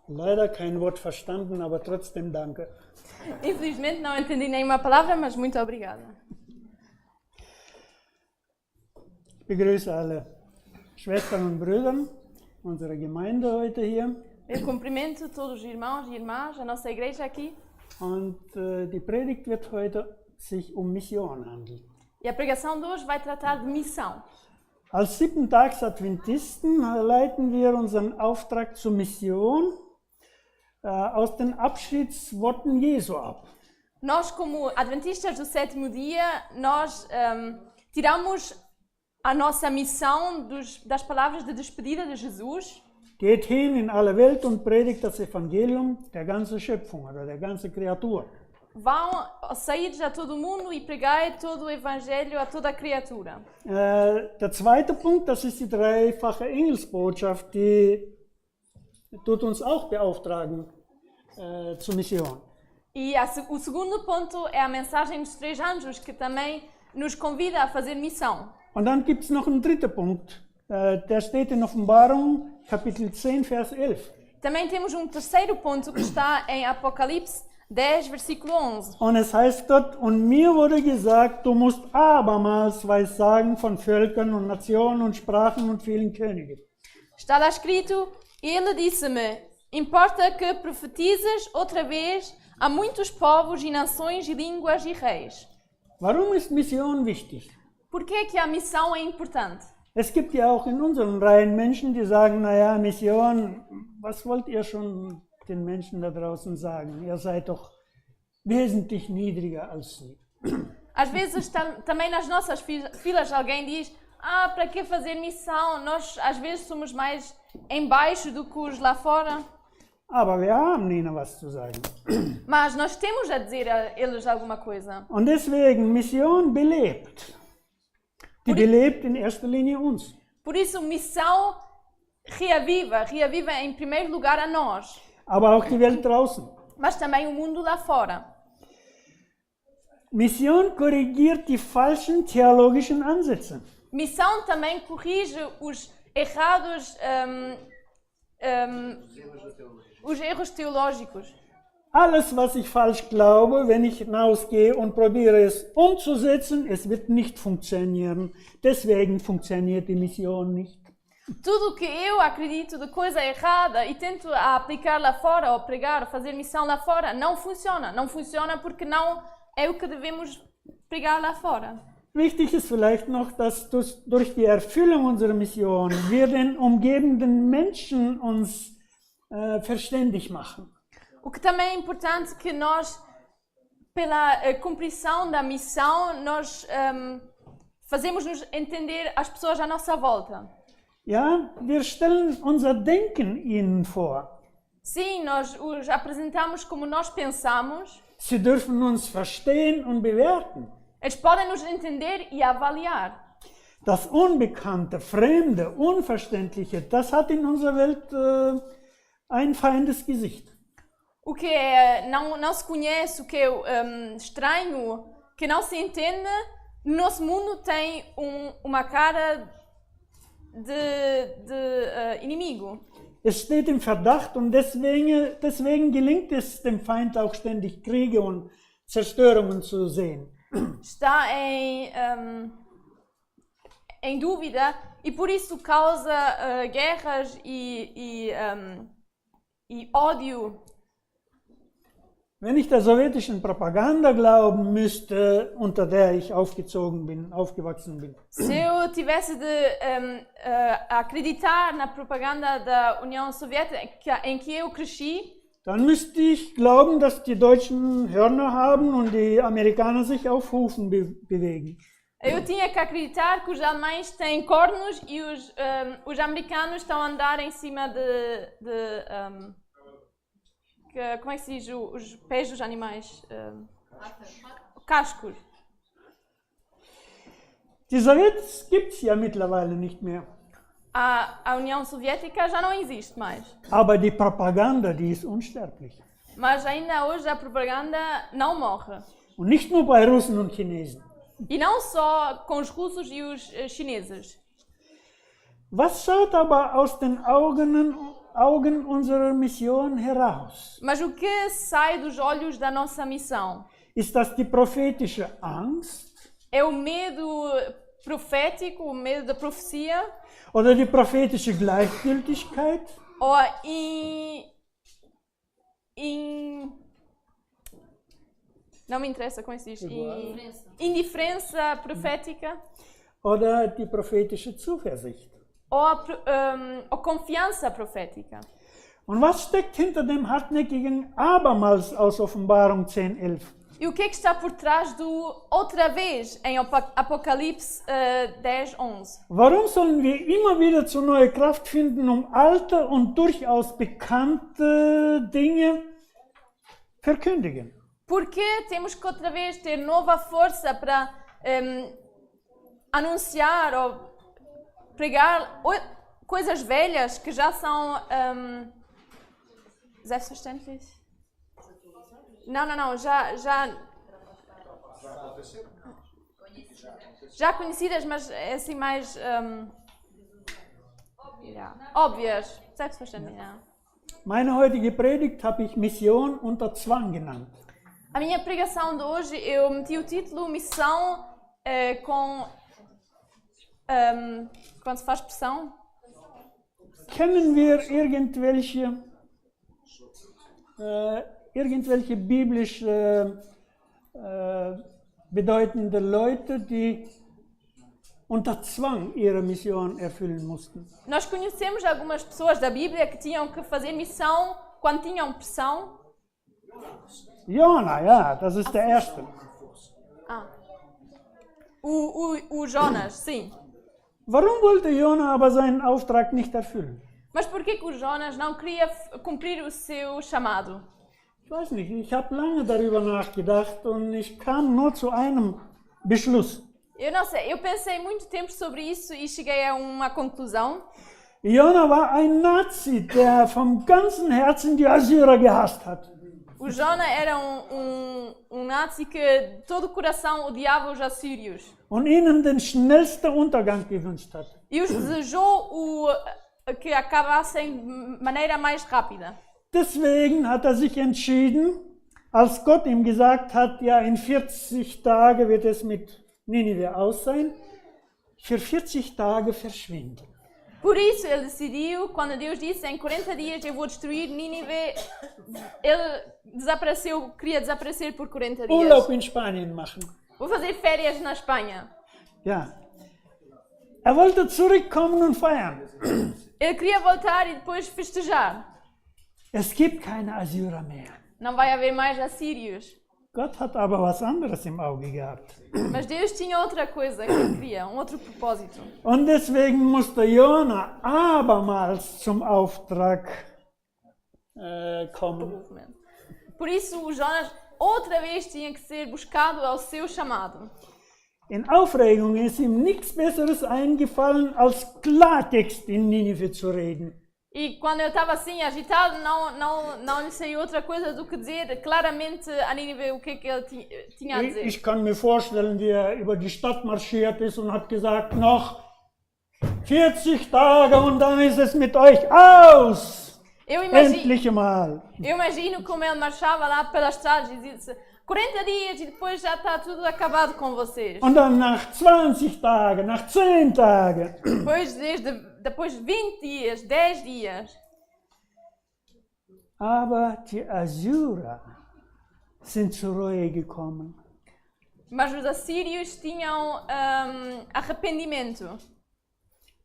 Leider kein Wort verstanden, aber trotzdem danke. Infelizmente não entendi nenhuma palavra, mas muito obrigada. Ich begrüße alle Schwestern und Brüder unserer Gemeinde heute hier. Eu cumprimento todos os irmãos e irmãs, a nossa igreja aqui. Und die Predigt wird heute sich um Mission handeln. E a pregação de hoje vai tratar de missão. Als Siebentags-Adventisten leiten wir unseren Auftrag zur Mission aus den Abschiedsworten Jesu ab. Nós, como adventistas do sétimo dia, nós tiramos a nossa missão das palavras de despedida de Jesus. Geht hin in alle Welt und predigt das Evangelium der ganzen Schöpfung oder der ganzen Kreatur. Vão sair a todo mundo e pregai todo o evangelho a toda a criatura. Der zweite Punkt, das ist die dreifache Engelsbotschaft, die tut uns auch beauftragen zur Mission. E o segundo ponto é a mensagem dos três anjos, que também nos convida a fazer missão. Und dann gibt es noch einen dritten Punkt, der steht in Offenbarung, Kapitel 10, Vers 11. Também temos um terceiro ponto que está em Apocalipse 10, versículo 11. Und es heißt dort, und mir wurde gesagt, du musst abermals weissagen von Völkern und Nationen und Sprachen und vielen Königen. Está lá escrito, ele disse-me, importa que profetizes outra vez a muitos povos e nações e línguas e reis. Warum ist Mission wichtig? Por que a missão é importante? Es gibt ja auch in unseren Reihen Menschen, die sagen, naja, Mission, was wollt ihr schon den Menschen da draußen sagen? Ihr seid doch wesentlich niedriger als sie. Às vezes também nas nossas filas alguém diz, para que fazer missão? Nós às vezes somos mais embaixo do que os lá fora. Aber wir haben ihnen was zu sagen. Mas nós temos a dizer a eles alguma coisa. Und deswegen, Mission belebt. Die belebt in erster Linie uns. Por isso, missão reaviva em primeiro lugar a nós. Aber auch die Welt draußen. Mas também o mundo lá fora. Mission korrigiert die falschen theologischen Ansätze. Missão também corrige os errados, os erros teológicos. Alles, was ich falsch glaube, wenn ich hinausgehe und probiere es umzusetzen, es wird nicht funktionieren. Deswegen funktioniert die Mission nicht. Tudo que eu acredito de coisa errada e tento aplicar lá fora, ou pregar, ou fazer missão lá fora, não funciona. Não funciona porque não é o que devemos pregar lá fora. Wichtig ist vielleicht noch, dass durch die Erfüllung unserer Mission wir den umgebenden Menschen uns verständig machen. O que também é importante que nós, pela cumprição da missão, nós fazemos-nos entender as pessoas à nossa volta. Ja, wir stellen unser Denken ihnen vor. Sim, nós os apresentamos como nós pensamos. Sie dürfen uns verstehen und bewerten. Eles podem nos entender e avaliar. Das Unbekannte, Fremde, Unverständliche, das hat in unserer Welt ein feindes Gesicht. O que não se conhece, o que é estranho, que não se entende, no nosso mundo tem uma cara de inimigo. Es steht im Verdacht und deswegen gelingt es dem Feind auch ständig Kriege und Zerstörungen zu sehen. Está em dúvida e por isso causa guerras e ódio. Wenn ich der sowjetischen Propaganda glauben müsste, unter der ich aufgewachsen bin. Se eu tivesse de acreditar na propaganda da União Soviética em que eu cresci, dann müsste ich glauben, dass die Deutschen Hörner haben und die Amerikaner sich auf Hufen bewegen. Eu tinha que acreditar que os alemães têm cornos e os americanos estão a andar em cima como é que se diz os pés dos animais? Cascos. Die Sowjets gibt es ja mittlerweile nicht mehr. A União Soviética já não existe mais. Aber die Propaganda, die ist unsterblich. Mas ainda hoje a propaganda não morre. Und nicht nur bei Russen und Chinesen. E não só com os russos e os chineses. Was schaut aber aus den Augen Augen unserer Mission heraus? Mas o que sai dos olhos da nossa missão? Ist das die prophetische Angst É o medo profético, o medo da profecia? oder die prophetische Gleichgültigkeit? Ou a não me interessa como se diz. Indiferença profética? Oder die prophetische Zuversicht? Ou a confiança profética? Und was steckt hinter dem hartnäckigen Abermals aus Offenbarung 10,11? E o que é que está por trás do outra vez em Apocalipse 10:11? Warum sollen wir immer wieder zu neuer Kraft finden, um alte und durchaus bekannte Dinge verkündigen? Por que temos que outra vez ter nova força para anunciar ou pregar coisas velhas que já são selbstverständlich? Não, já conhecidas, mas é assim mais óbvias. Selbstverständlich, ja. Meine heutige Predigt habe ich Mission unter Zwang genannt. A minha pregação de hoje, eu meti o título Missão quando se faz pressão. Kennen wir irgendwelche biblisch bedeutende Leute, die unter Zwang ihre Mission erfüllen mussten? Nós conhecemos algumas pessoas da Bíblia que tinham que fazer missão quando tinham pressão. Jona, ja, das ist der erste. O Jonas, sim. Warum wollte Jona aber seinen Auftrag nicht erfüllen? Mas por que o Jonas não queria cumprir o seu chamado? Ich weiß nicht, ich habe lange darüber nachgedacht und ich kam nur zu einem Beschluss. Eu não sei, eu pensei muito tempo sobre isso e cheguei a uma conclusão. Jona war ein Nazi, der vom ganzen Herzen die Assyrer gehasst hat. O Jonas era nazi que de todo o coração odiava os assírios. Und ihnen den schnellsten Untergang gewünscht hat. E os desejou que acabassem de maneira mais rápida. Deswegen hat sich entschieden, als Gott ihm gesagt hat, ja, in 40 Tagen wird es mit Ninive aus sein, für 40 Tage verschwinden. Por isso ele decidiu, quando Deus disse em 40 dias eu vou destruir Nínive, ele desapareceu, queria desaparecer por 40 dias. Urlaub in Spanien machen. Vou fazer férias na Espanha. Ja. Er wollte zurückkommen und feiern. Ele queria voltar e depois festejar. Es gibt keine Assyrer mehr. Não vai haver mais assírios. Gott hat aber was anderes im Auge gehabt. Mas Deus tinha outra coisa que ele queria, outro propósito. Und deswegen musste Jona abermals zum Auftrag kommen. Por isso o Jonas outra vez tinha que ser buscado ao seu chamado. In Aufregung ist ihm nichts Besseres eingefallen, als Klartext in Ninive zu reden. E quando eu estava assim agitado, não lhe saiu outra coisa do que dizer claramente a Nínive o que ele tinha a dizer. Ich kann mir vorstellen, wie er über die Stadt marschiert ist und hat gesagt, noch 40 Tage und dann ist es mit euch aus. Endlich mal. Eu imagino como ele marchava lá pelas estradas e dizia 40 dias e depois já está tudo acabado com vocês. Und dann nach 20 Tagen, nach 10 Tagen. Depois de 20 dias, 10 dias. Aber die Assyrer sind zur Reue gekommen. Mas os assírios tinham arrependimento.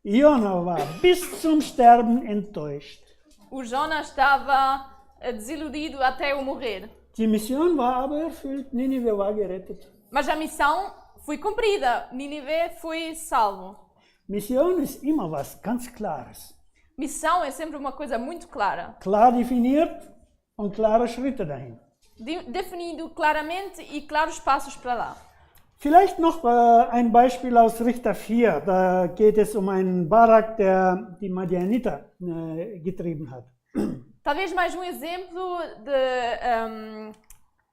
Jona war bis zum Sterben enttäuscht. O Jonas estava desiludido até o morrer. Die Mission war aber erfüllt, Ninive war gerettet. Mas a missão foi cumprida, Nínive foi salvo. Mission ist immer was ganz Klares. Missão é sempre uma coisa muito clara. Klar definiert und klare Schritte dahin. Definido claramente e claros passos para lá. Vielleicht noch ein Beispiel aus Richter 4. Da geht es um einen Barak, der die Madianiter getrieben hat. Talvez mais exemplo de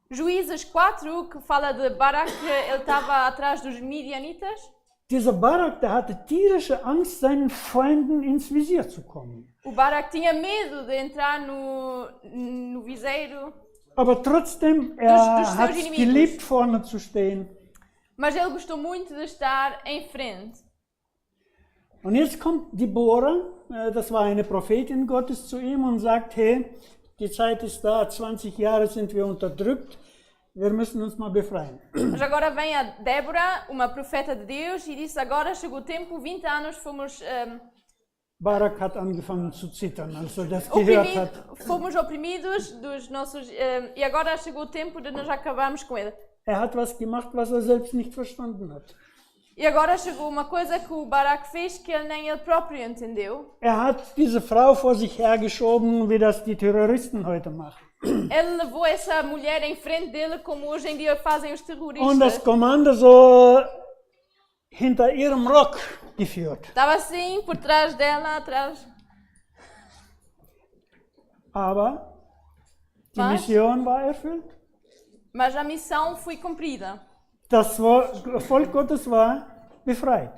Juízes 4, que fala de Barak, ele estava atrás dos Midianitas. Dieser Barak, der hatte tierische Angst, seinen Feinden ins Visier zu kommen. O Barak tinha medo de entrar no viseiro, Aber trotzdem, Dos er seus hat es inimigos. geliebt, vorne zu stehen. mas ele gostou muito de estar em frente. Und jetzt kommt Deborah, das war eine Prophetin Gottes, zu ihm und sagt, hey, die Zeit ist da, 20 Jahre sind wir unterdrückt, wir müssen uns mal befreien. Mas agora vem a Débora, uma profeta de Deus, e disse: agora chegou o tempo, 20 anos fomos Barak hat angefangen zu zittern, als er das gehört hat. fomos oprimidos dos nossos. E agora chegou o tempo de nós acabarmos com ele. Er hat was gemacht, was er selbst nicht verstanden hat. E agora chegou uma coisa que o Barak fez que ele nem ele próprio entendeu. Er hat diese Frau vor sich hergeschoben, wie das die Terroristen heute machen. Ele levou essa mulher em frente dele, como hoje em dia fazem os Und das terroristas. Kommando so hinter ihrem Rock geführt. Estava assim, por trás dela, atrás. Aber die Was? Mission war erfüllt. Mas a missão foi cumprida. Das Volk Gottes war befreit.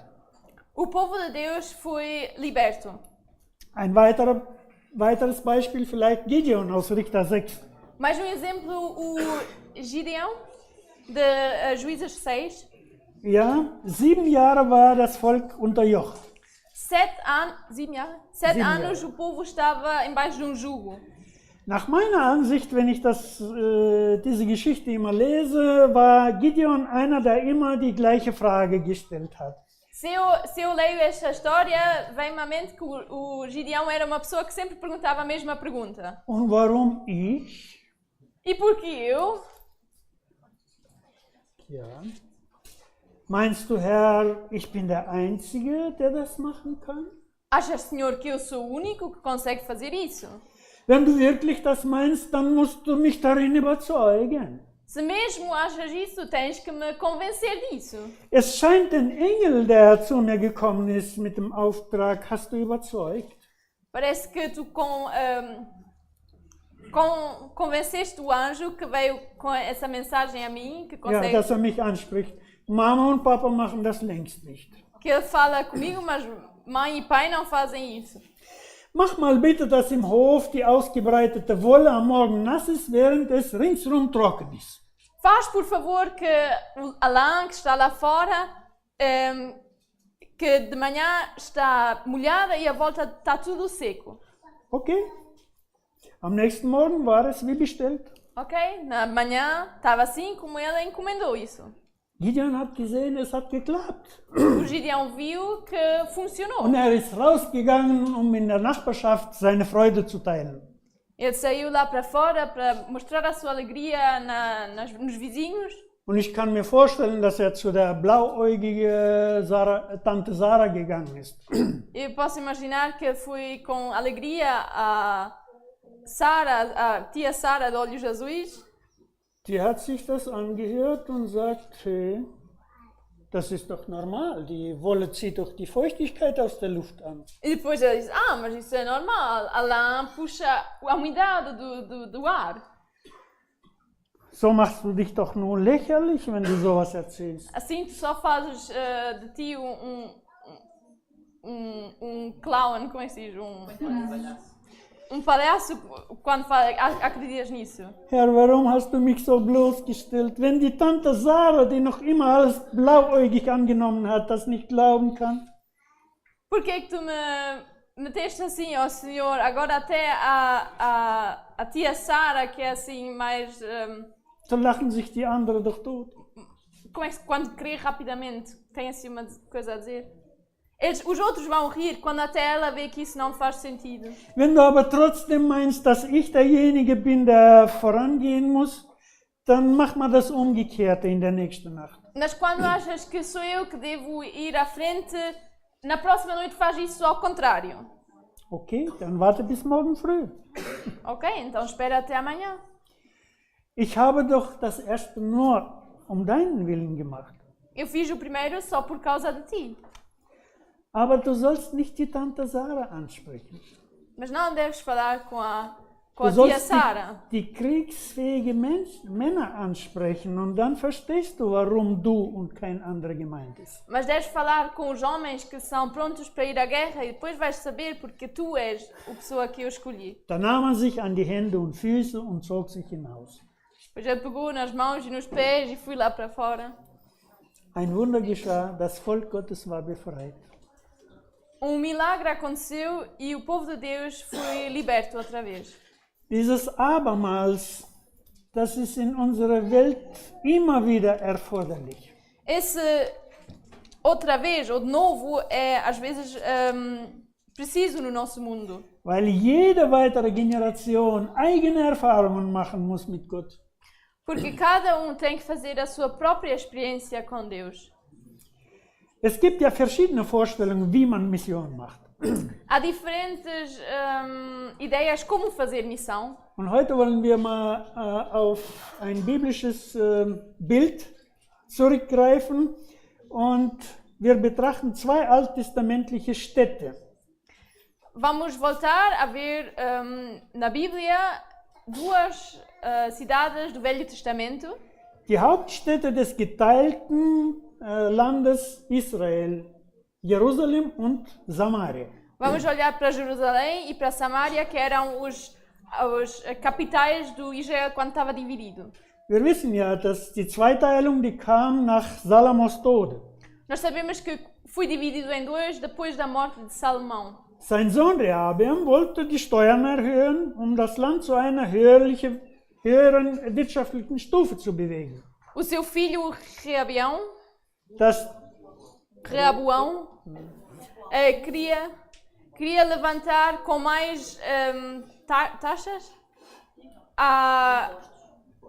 O povo de Deus foi liberto. Ein weiteres Beispiel vielleicht Gideon aus Richter 6. Mais um exemplo, o Gideão, de Juízes 6. Ja, 7 Jahre war das Volk unterjocht. 7 Jahre? 7 7 anos Jahre. o povo estava embaixo de jugo. Nach meiner Ansicht, wenn ich diese Geschichte immer lese, war Gideon einer, der immer die gleiche Frage gestellt hat. Se eu leio esta história, vem-me à mente que o Gideão era uma pessoa que sempre perguntava a mesma pergunta. Und warum ich? E porquê eu? Ja. Meinst du, Herr, ich bin der Einzige, der das machen kann? Achas, Senhor, que eu sou o único que consegue fazer isso? Wenn du wirklich das meinst, dann musst du mich darin überzeugen. Se mesmo achas isso, tens que me convencer disso. Es scheint den Engel, der zu mir gekommen ist mit dem Auftrag, hast du überzeugt? Parece que tu convenceste o anjo que veio com essa mensagem a mim, que Ja, consegue, dass er mich anspricht. Mama und Papa machen das längst nicht. que ele fala comigo, mas mãe e pai não fazem isso. Mach mal bitte, dass im Hof die ausgebreitete Wolle am Morgen nass ist, während es ringsrum trocken ist. Faz, por favor, que a lã que está lá fora, que de manhã está molhada e a volta está tudo seco. Okay? Am nächsten Morgen war es wie bestellt. Ok? Na manhã estava assim como ele encomendou isso. Gideon hat gesehen, es hat geklappt. O Gideão viu que funcionou. Und er ist rausgegangen, um in der Nachbarschaft seine Freude zu teilen. Ele saiu lá para fora para mostrar a sua alegria nos vizinhos. Und ich kann mir vorstellen, dass er zu der blauäugigen Tante Sarah gegangen ist. Eu posso imaginar que foi com alegria a Sara, a tia Sara de olhos azuis. Die hat sich das angehört und sagt, hey, das ist doch normal, die Wolle zieht doch die Feuchtigkeit aus der Luft an. E depois ela disse, mas isso é normal, a lã puxa a umidade do ar. So machst du dich doch nur lächerlich, wenn du sowas erzählst. Assim tu só fazes de ti clown, como é que se diz? Palhaço quando acreditas nisso. Herr, warum hast du mich so bloßgestellt? Wenn die Tante Sarah, die noch immer alles blauäugig angenommen hat, das nicht glauben kann? Por que é que tu me meteste assim, ó Senhor? Agora até a tia Sara, que é assim mais... So lachen sich die anderen doch tot. como é que quando crê rapidamente, tem assim uma coisa a dizer? Os outros vão rir quando até ela vê que isso não faz sentido. Wenn du aber trotzdem meinst, dass ich derjenige bin, der vorangehen muss, dann mach mal das Umgekehrte in der nächsten Nacht. Mas quando achas que sou eu que devo ir à frente, na próxima noite faz isso ao contrário. Okay, dann warte bis morgen früh. Ok, então espera até amanhã. Ich habe doch das erste nur um deinen Willen gemacht. Eu fiz o primeiro só por causa de ti. Aber du sollst nicht die Tante Sarah ansprechen. Mas não deves falar com a com a Du tia sollst Sara. die kriegsfähige Männer ansprechen und dann verstehst du, warum du und kein anderer gemeint ist. Mas deves falar com os homens que são prontos para ir à guerra e depois vais saber porque tu és a pessoa que eu escolhi. Da nahm man sich an die Hände und Füße und zog sich hinaus. Depois ele pegou nas mãos e nos pés e fui lá para fora. Ein Wunder geschah, das Volk Gottes war befreit. Milagre aconteceu e o povo de Deus foi liberto outra vez. Dieses Abermals, das ist in unserer Welt immer wieder erforderlich. Esse outra vez ou de novo é às vezes preciso no nosso mundo. Weil jede weitere Generation eigene Erfahrungen machen muss mit Gott. Porque cada tem que fazer a sua própria experiência com Deus. Es gibt ja verschiedene Vorstellungen, wie man Mission macht. Há diferentes ideias como fazer missão. Und heute wollen wir mal auf ein biblisches Bild zurückgreifen und wir betrachten zwei alttestamentliche Städte. Vamos voltar a ver na Bíblia duas cidades do Velho Testamento. Die Hauptstädte des geteilten Landes Israel, Jerusalem und Samaria. Vamos olhar para Jerusalém e para Samaria, que eram os capitais do Israel quando estava dividido. Wir wissen ja, dass die Zweiteilung, die kam nach Salomos Tode. Nós sabemos que foi dividido em dois depois da morte de Salomão. Sein Sohn Rehabeam wollte die Steuern erhöhen, um das Land zu einer höheren wirtschaftlichen Stufe zu bewegen. O seu filho Rehabeão queria levantar com mais taxas,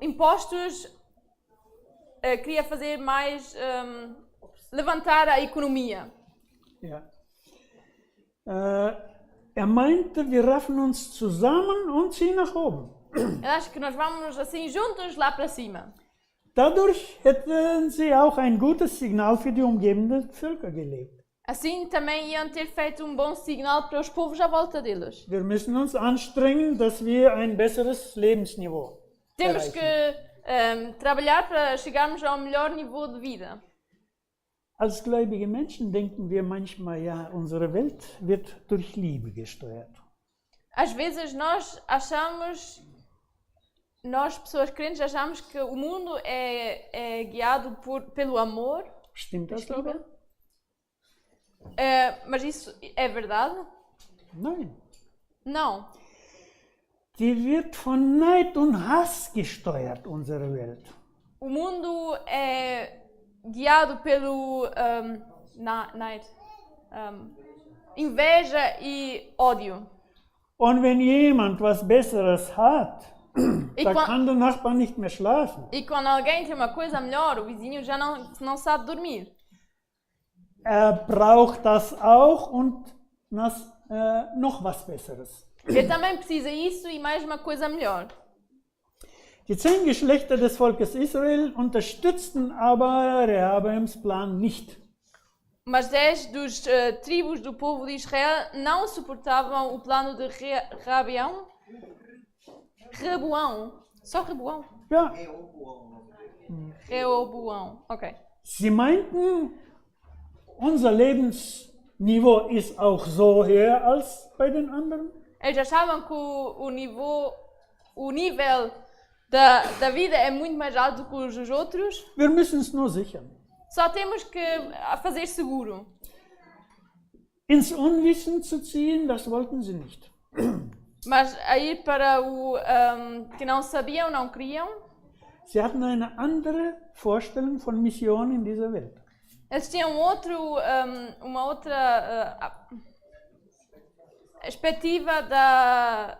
impostos, queria fazer mais, levantar a economia. Ja. Meinte, wir raffen uns zusammen und ziehen nach oben. Eu acho que nós vamos assim juntos lá para cima. Dadurch hätten sie auch ein gutes Signal für die umgebenden Völker gelegt. Assim também iam ter feito bom sinal para os povos à volta deles. Wir müssen uns anstrengen, dass wir ein besseres Lebensniveau Temos erreichen. que trabalhar para chegarmos ao melhor nível de vida. Als gläubige Menschen denken wir manchmal, ja, unsere Welt wird durch Liebe gesteuert. Às vezes nós pessoas crentes, achamos que o mundo é guiado pelo amor. Stimmt das aber? Mas isso é verdade? Nein. Não. Die wird von Neid und Hass gesteuert, unsere Welt. O mundo é guiado pelo neid, inveja e ódio. Und wenn jemand was Besseres hat, E da quan- kann der Nachbar nicht mehr schlafen. E quando alguém tem uma coisa melhor, o vizinho já não sabe dormir. Braucht das auch und noch was Besseres. Ele também precisa isso e mais uma coisa melhor. Die 10 Geschlechter des Volkes Israel unterstützten aber Rehabeams Plan nicht. Mas 10 dos tribos do povo de Israel não suportavam o plano de Rehoboão. Só Rehoboão? Ja, Rehoboão, ok. sie meinten, unser Lebensniveau ist auch so höher als bei den anderen. Eles achavam que o nível da vida é muito mais alto do que os dos outros. Wir müssen es nur sichern. Só temos que fazer seguro. Ins Unwissen zu ziehen, das wollten sie nicht. Mas a ir para o que não sabiam, não queriam. Sie hatten eine andere Vorstellung von Mission in dieser Welt. Eles tinham uma outra perspectiva da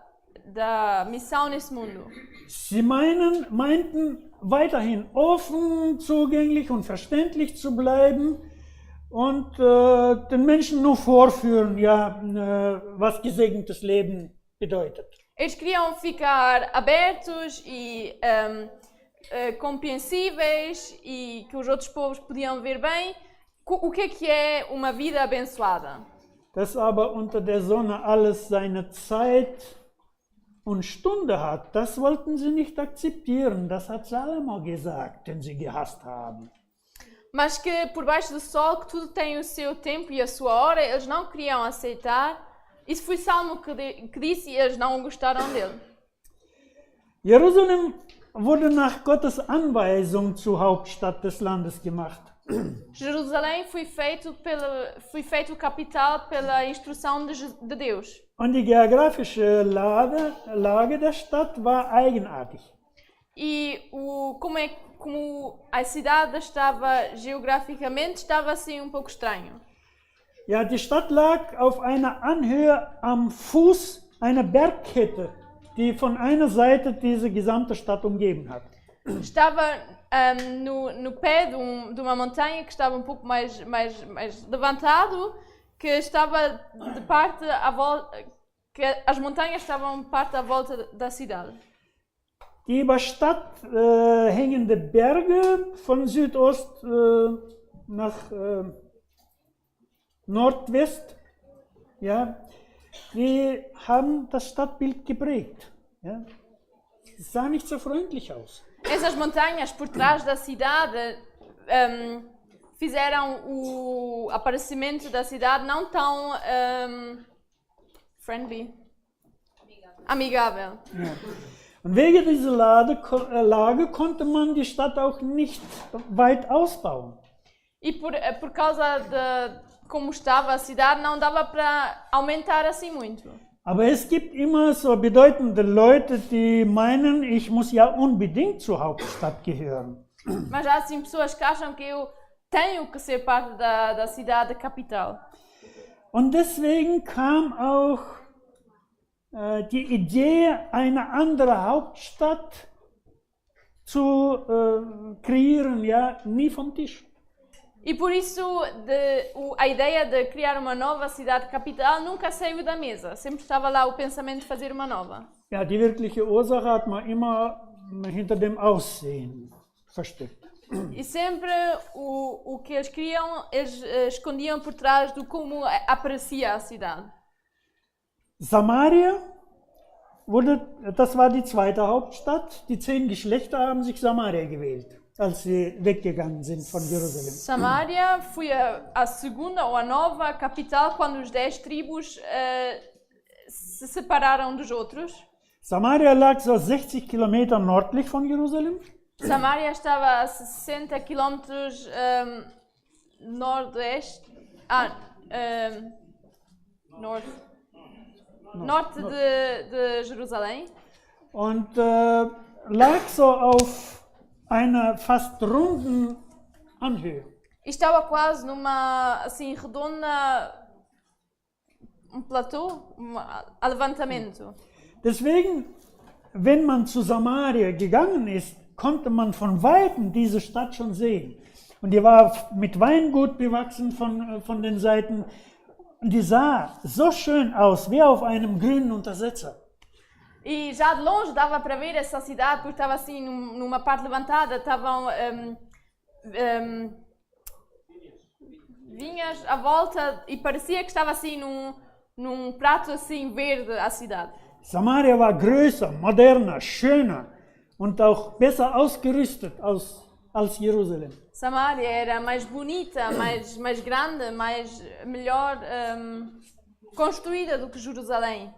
missão nesse mundo. Sie meinten weiterhin offen, zugänglich und verständlich zu bleiben und den Menschen nur vorführen, ja, was gesegnetes Leben bedeutet. Eles queriam ficar abertos e compreensíveis e que os outros povos podiam ver bem o que é uma vida abençoada. Dass aber unter der Sonne alles seine Zeit und Stunde hat, das wollten sie nicht akzeptieren. Das hat Salomo gesagt, den sie gehasst haben. Mas que por baixo do sol, que tudo tem o seu tempo e a sua hora, eles não queriam aceitar. Isso foi Salmo que disse e eles não gostaram dele. Jerusalem wurde nach Gottes Anweisung zur Hauptstadt des Landes gemacht. Jerusalém foi feito capital pela instrução de Deus. Und die geografische Lage der Stadt war eigenartig. E como a cidade estava geograficamente, estava assim um pouco estranho. Ja, die Stadt lag auf einer Anhöhe am Fuß einer Bergkette, die von einer Seite diese gesamte Stadt umgeben hat. Estava no pé de uma montanha que estava um pouco mais levantado, que estava de parte à volta, que as montanhas estavam parte à volta da cidade. Die über Stadt hängende Berge von Südost nach Nordwest, ja, die haben das Stadtbild geprägt. Ja. Es sah nicht so freundlich aus. Essas montanhas por trás da cidade fizeram o aparecimento da cidade não tão friendly, amigável. Ja. Und wegen dieser Lage konnte man die Stadt auch nicht weit ausbauen. E por causa de como estava a cidade, não dava para aumentar assim muito. Aber es gibt immer so bedeutende Leute, die meinen, ich muss ja unbedingt zur Hauptstadt gehören. Mas há assim pessoas que acham que eu tenho que ser parte da cidade capital. Und deswegen kam auch die Idee, eine andere Hauptstadt zu kreieren, ja, nie vom Tisch. E por isso a ideia de criar uma nova cidade capital nunca saiu da mesa. Sempre estava lá o pensamento de fazer uma nova. Ja, die wirkliche Ursache hat man immer hinter dem Aussehen versteckt. E sempre o que eles queriam, eles escondiam por trás do como aparecia a cidade. Samaria das war die zweite Hauptstadt. Die 10 Geschlechter haben sich Samaria gewählt, als sie weggegangen sind von Jerusalem. Samaria foi a segunda ou a nova capital quando os 10 tribos se separaram dos outros. Samaria lag so 60 Kilometer nördlich von Jerusalem. Samaria estava a 60 quilômetros nordeste, norte de Jerusalém. Und lag so auf einer fast runden Anhöhe. Estava quase numa assim redonda, platô, levantamento. Deswegen, wenn man zu Samaria gegangen ist, konnte man von Weitem diese Stadt schon sehen. Und die war mit Weingut bewachsen von den Seiten. Und die sah so schön aus, wie auf einem grünen Untersetzer. E já de longe dava para ver essa cidade, porque estava assim numa parte levantada, estavam vinhas à volta e parecia que estava assim num prato assim verde a cidade. Samaria war größer, moderner, schöner und auch besser ausgerüstet als Jerusalem. Samaria era mais bonita, mais grande, melhor construída do que Jerusalém.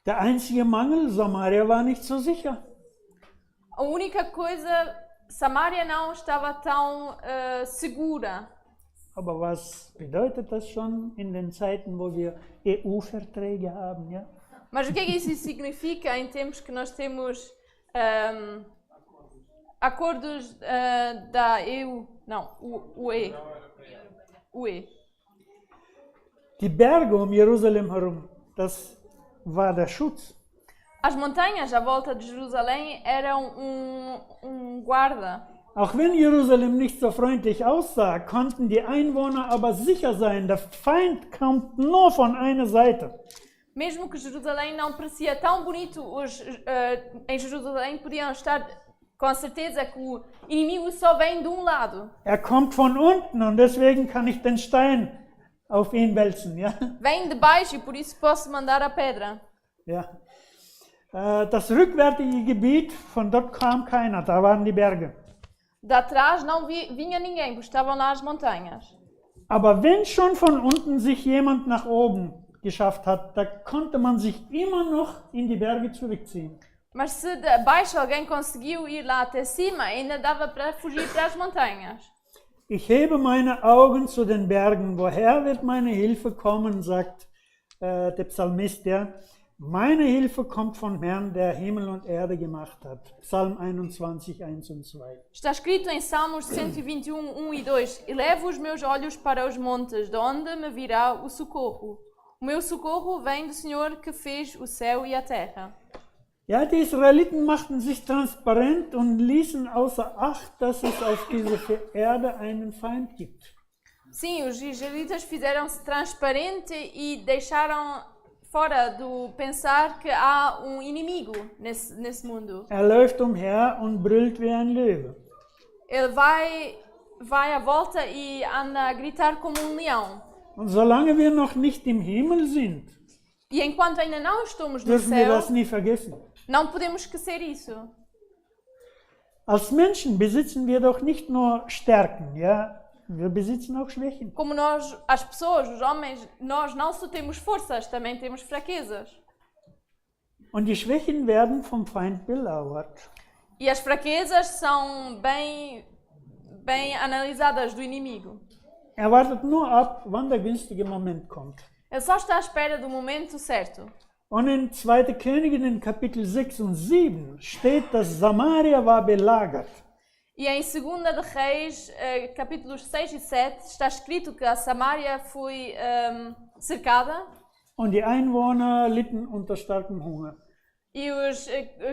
Der einzige Mangel, Samaria war nicht so sicher. A única coisa, Samaria não estava tão segura. Aber was bedeutet das schon in den Zeiten, wo wir EU-Verträge haben? Ja? Mas o que é que isso significa em tempos que nós temos acordos da EU? Não, UE. UE. Die Berge um Jerusalem herum, das war der Schutz. As montanhas à volta de Jerusalém eram guarda. Auch wenn Jerusalem nicht so freundlich aussah, konnten die Einwohner aber sicher sein, der Feind kommt nur von einer Seite. Mesmo que Jerusalém não parecia tão bonito, em Jerusalém podiam estar com a certeza que o inimigo só vem de lado. Kommt von unten und deswegen kann ich den Stein auf ihn wälzen. Ja? Vem de baixo e por isso posso mandar a pedra. Ja. Das rückwärtige Gebiet, von dort kam keiner, da waren die Berge. De atrás não vinha ninguém, porque estavam lá as montanhas. Aber wenn schon von unten sich jemand nach oben geschafft hat, da konnte man sich immer noch in die Berge zurückziehen. Mas se de baixo alguém conseguiu ir lá até cima, ainda dava para fugir para as montanhas. Ich hebe meine Augen zu den Bergen, woher wird meine Hilfe kommen, sagt der Psalmist, ja. Meine Hilfe kommt vom Herrn, der Himmel und Erde gemacht hat. Psalm 21, 1 und 2. Está escrito em Salmos 121, 1 e 2: Elevo os meus olhos para os montes, de onde me virá o socorro. O meu socorro vem do Senhor que fez o céu e a terra. Ja, die Israeliten machten sich transparent und ließen außer Acht, dass es auf dieser Erde einen Feind gibt. Sim, os israelitas fizeram-se transparente e deixaram fora do pensar que há inimigo nesse mundo. Läuft umher und brüllt wie ein Löwe. Ele vai à volta e anda a gritar como leão. Und solange wir noch nicht im Himmel sind, E enquanto ainda não estamos no dürfen wir céu, das nie vergessen. não podemos esquecer isso. Als Menschen besitzen wir doch nicht nur Stärken, ja? Wir besitzen auch Schwächen. Como nós, as pessoas, os homens, nós não só temos forças, também temos fraquezas. Und die Schwächen werden vom Feind belauert. E as fraquezas são bem analisadas do inimigo. Er wartet nur ab, wann der günstige Moment kommt. Ele só está à espera do momento certo. Und in 2. Könige, in Kapitel 6 und 7 steht, dass Samaria war belagert. E em 2 de Reis, capítulos 6 e 7, está escrito que a Samaria foi cercada Und die Einwohner litten unter starkem Hunger. e os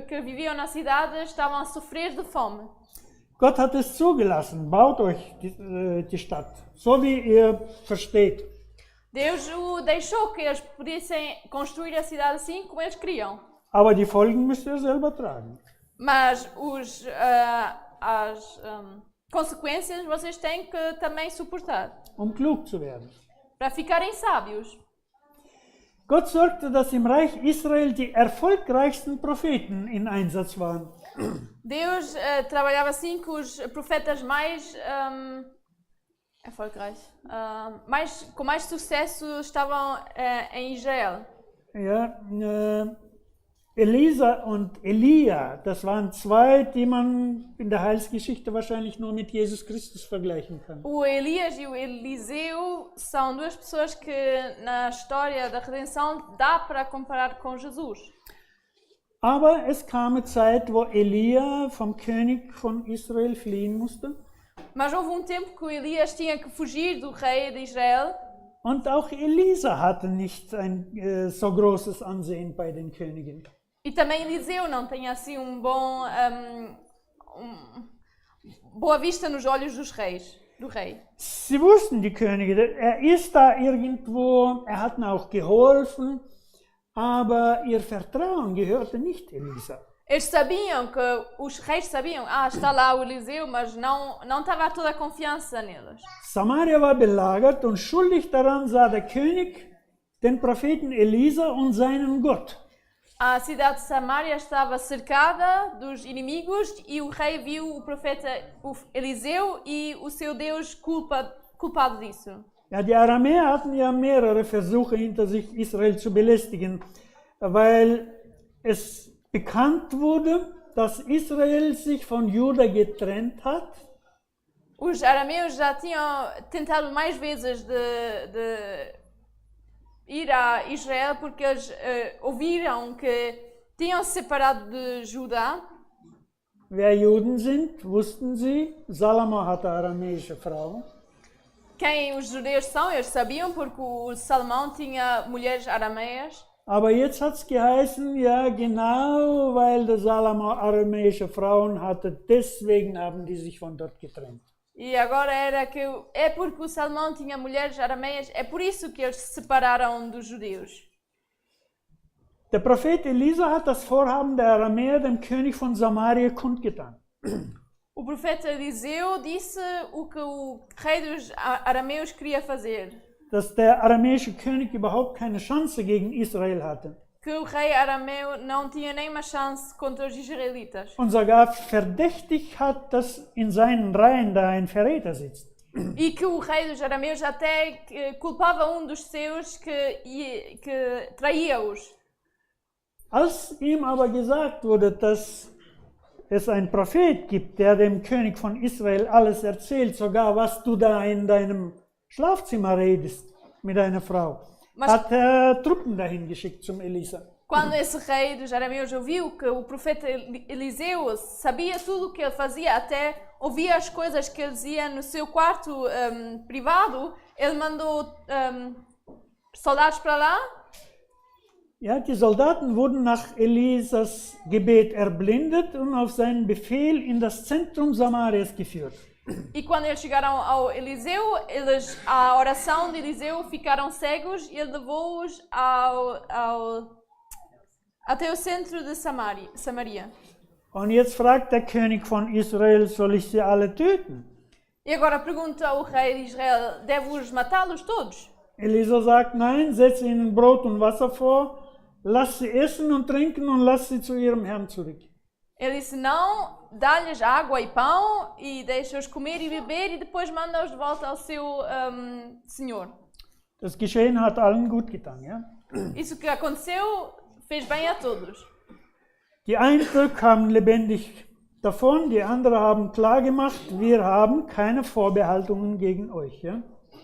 que viviam na cidade estavam a sofrer de fome. Gott hat es zugelassen, baut euch die Stadt, so wie ihr versteht. Deus o deixou que eles pudessem construir a cidade assim como eles queriam. Aber die Folgen müsst ihr selber tragen. Mas as consequências vocês têm que também suportar, Klug zu werden. para ficarem sábios. Gott sorgte, dass im Reich Israel die erfolgreichsten Propheten in Einsatz waren. Deus trabalhava assim que os profetas mais com mais sucesso estavam em Israel. Ja, Elisa und Elia, das waren zwei, die man in der Heilsgeschichte wahrscheinlich nur mit Jesus Christus vergleichen kann. O Elias e o Eliseu são duas pessoas que na história da redenção dá para comparar com Jesus. Aber es kam eine Zeit, wo Elia vom König von Israel fliehen musste. Mas houve tempo que o Elias tinha que fugir do rei de Israel. Und auch Elisa hatte nicht ein so großes Ansehen bei den Königen. E também Eliseu não tinha assim boa vista nos olhos do rei. Sie wussten, die Könige, er ist da irgendwo, er hat ihnen auch geholfen, aber ihr Vertrauen gehörte nicht Elisa. Eles sabiam que os reis sabiam, está lá o Eliseu, mas não estava toda a confiança neles. Samaria war belagert und schuldig daran sah der König den Propheten Elisa und seinen Gott. A cidade de Samaria estava cercada dos inimigos e o rei viu o profeta Eliseu e o seu Deus culpado disso. Ja, die Aramäer hatten ja mehrere Versuche hinter sich, Israel zu belästigen, weil es bekannt wurde, dass Israel sich von Juda getrennt hat. Os arameus já tinham tentado mais vezes de ir a Israel porque eles ouviram que tinham se separado de Judá. Wer Juden sind, wussten sie. Salomo hatte aramäische Frauen. Quem os judeus são, eles sabiam porque o Salomão tinha mulheres arameias. Aber jetzt hat es geheißen, ja genau, weil der Salomo aramäische Frauen hatte, deswegen haben die sich von dort getrennt. E agora era que é porque o Salomão tinha mulheres arameias, é por isso que eles se separaram dos judeus. Der Prophet Elisa hat das Vorhaben der Aramäer dem König von Samaria kundgetan. O profeta Eliseu disse o que o rei dos arameus queria fazer. Dass der aramäische König überhaupt keine Chance gegen Israel hatte. que o rei arameu não tinha nenhuma chance contra os israelitas. und sogar verdächtig hat, dass in seinen Reihen da ein Verräter sitzt. E que o rei dos arameus até culpava um dos seus que traía-os. Als ihm aber gesagt wurde, dass es einen Prophet gibt, der dem König von Israel alles erzählt, sogar was du da in deinem Schlafzimmer redest mit deiner Frau, hat er Truppen dahin geschickt zum Elisa. Quando esse rei dos arameus ouviu que o profeta Eliseu sabia tudo o que ele fazia, até ouvia as coisas que ele dizia no seu quarto privado, ele mandou soldados para lá. Ja, die Soldaten wurden nach Elisas Gebet erblindet und auf seinen Befehl in das Zentrum Samarias geführt. E quando eles chegaram ao Eliseu, à oração de Eliseu, ficaram cegos e ele levou-os até o centro de Samaria. Und jetzt fragt der König von Israel, soll ich sie alle töten? E agora pergunta o rei de Israel, devo-os matá-los todos? Elisa sagt, nein, setze ihnen Brot und Wasser vor, lass sie essen und trinken und lass sie zu ihrem Herrn zurück. Ele disse, não, dá-lhes água e pão e deixa-os comer e beber e depois manda-os de volta ao seu senhor. Das Geschehen hat allen gut getan, ja? Isso que aconteceu fez bem a todos. Die einen kamen lebendig davon, die anderen haben klargemacht, wir haben keine Vorbehaltungen gegen euch, ja?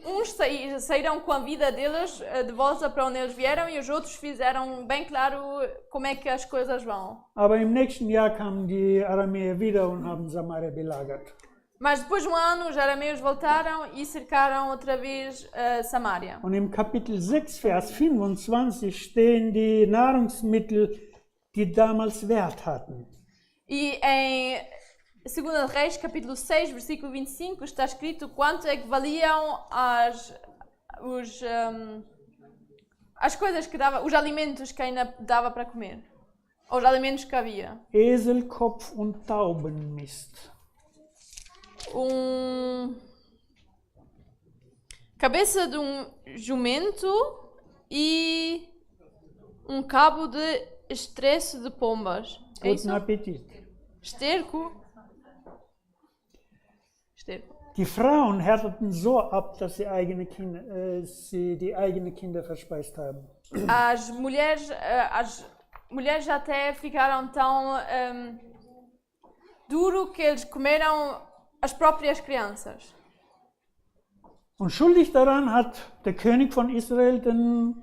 Uns saíram com a vida deles de volta para onde eles vieram e os outros fizeram bem claro como é que as coisas vão. Aber im nächsten Jahr kamen die Aramäer wieder und haben Samaria belagert. Mas depois de um ano, os arameus voltaram e cercaram outra vez Samaria. Und im Kapitel 6, Vers 25 stehen die Nahrungsmittel, die damals Wert hatten. E em 2 Reis, capítulo 6, versículo 25, está escrito quanto é que valiam as coisas que dava, os alimentos que ainda dava para comer. Ou os alimentos que havia. Eselkopf und Taubenmist. Cabeça de jumento e cabo de estresse de pombas. É isso? Guten Appetit. Esterco. Die Frauen härteten so ab, dass sie die eigenen Kinder verspeist haben. As mulheres até ficaram tão duro que eles comeram as próprias crianças. Und schuldig daran hat der König von Israel den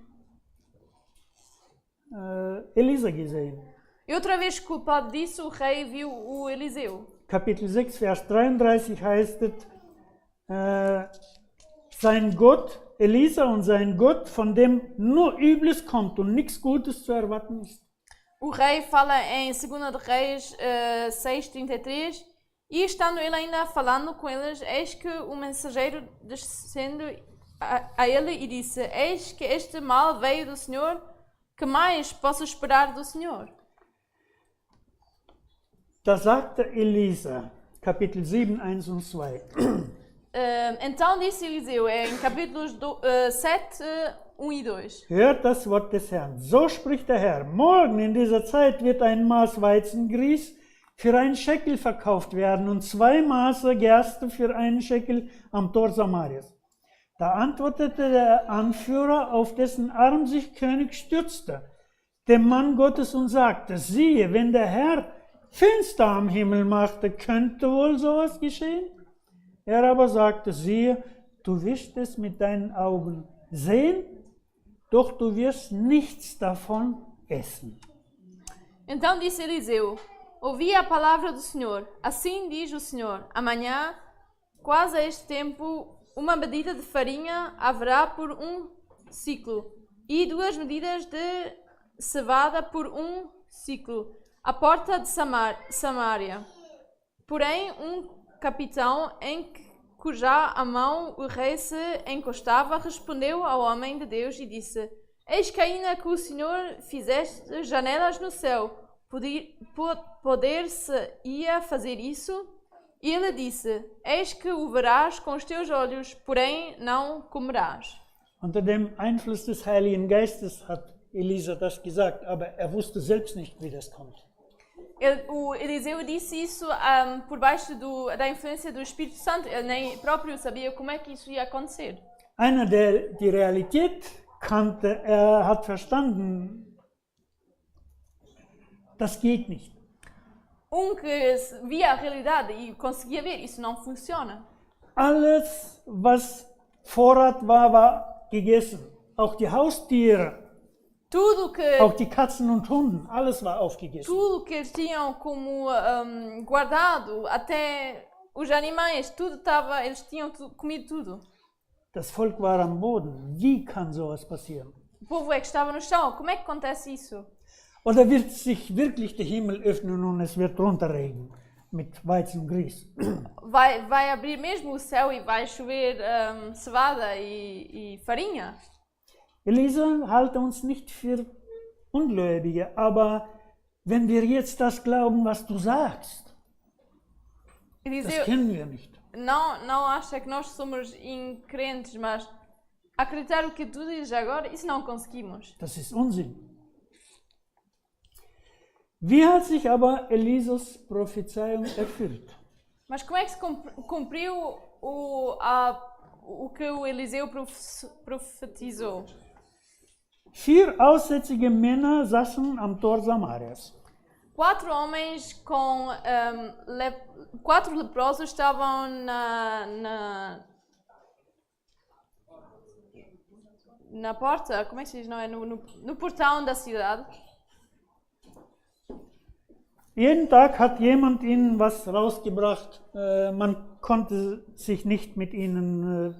Elisa gesehen. E outra vez culpado disso, o rei viu o Eliseu. Kapitel 6, Vers 33 heißt es, sein Gott, Elisa und sein Gott, von dem nur Übles kommt und nichts Gutes zu erwarten ist. O rei fala em 2 Reis 6:33 e estando ele ainda falando com eles, eis que o mensageiro descendo a ele e disse, eis que este mal veio do Senhor, que mais posso esperar do Senhor? Da sagte Elisa, Kapitel 7, 1 und 2. Então disse Eliseu, em capítulos 7, 1 e 2. Hört das Wort des Herrn. So spricht der Herr. Morgen in dieser Zeit wird ein Maß Weizengrieß für einen Schekel verkauft werden und 2 Maße Gerste für einen Schekel am Tor Samarias. Da antwortete der Anführer, auf dessen Arm sich König stürzte, dem Mann Gottes und sagte, siehe, wenn der Herr Finster am Himmel machte, könnte wohl sowas geschehen? Er aber sagte, siehe, du wirst es mit deinen Augen sehen, doch du wirst nichts davon essen. Então disse Eliseu, ouvi a palavra do Senhor, assim diz o Senhor, amanhã, quase a este tempo, uma medida de farinha haverá por 1 ciclo, e 2 medidas de cevada por 1 ciclo, à porta de Samaria. Porém, capitão em cuja a mão o rei se encostava, respondeu ao homem de Deus e disse, eis que ainda que o Senhor fizeste janelas no céu, poder-se-ia fazer isso? E ele disse, eis que o verás com os teus olhos, porém não comerás. Unter dem Einfluss des Heiligen Geistes hat Elisa das gesagt, aber er wusste selbst nicht, wie das kommt. O Eliseu disse isso por baixo da influência do Espírito Santo. Ele nem próprio sabia como é que isso ia acontecer. Einer, der die Realität kannte, er hat verstanden, das geht nicht. Que via a realidade e conseguia ver, isso não funciona. Alles, was Vorrat war, war gegessen. Auch die Haustiere, auch die Katzen und Hunden, alles war aufgegessen. Tudo que eles tinham como guardado, até os animais, eles tinham comido tudo. Das Volk war am Boden. Wie kann sowas passieren? O povo é que estava no chão. Como é que acontece isso? Oder wird sich wirklich der Himmel öffnen und es wird runterregnen mit Weizen und Grieß? Vai abrir mesmo o céu e vai chover cevada e farinha? Elisa halte uns nicht für Ungläubige, aber wenn wir jetzt das glauben, was du sagst, das kennen wir nicht. Não acha que nós somos increntes, mas acreditar o que tu dizes agora, isso não conseguimos. Das ist Unsinn. Wie hat sich aber Elisas Prophezeiung erfüllt? Mas como é que se cumpriu o que o Eliseu profetizou? 4 aussätzige Männer saßen am Tor Samarias. 4 homens com 4 leprosos estavam na porta, como é que se diz? Não é no portão da cidade. Jeden Tag hat jemand ihnen was rausgebracht. Man konnte sich nicht mit ihnen,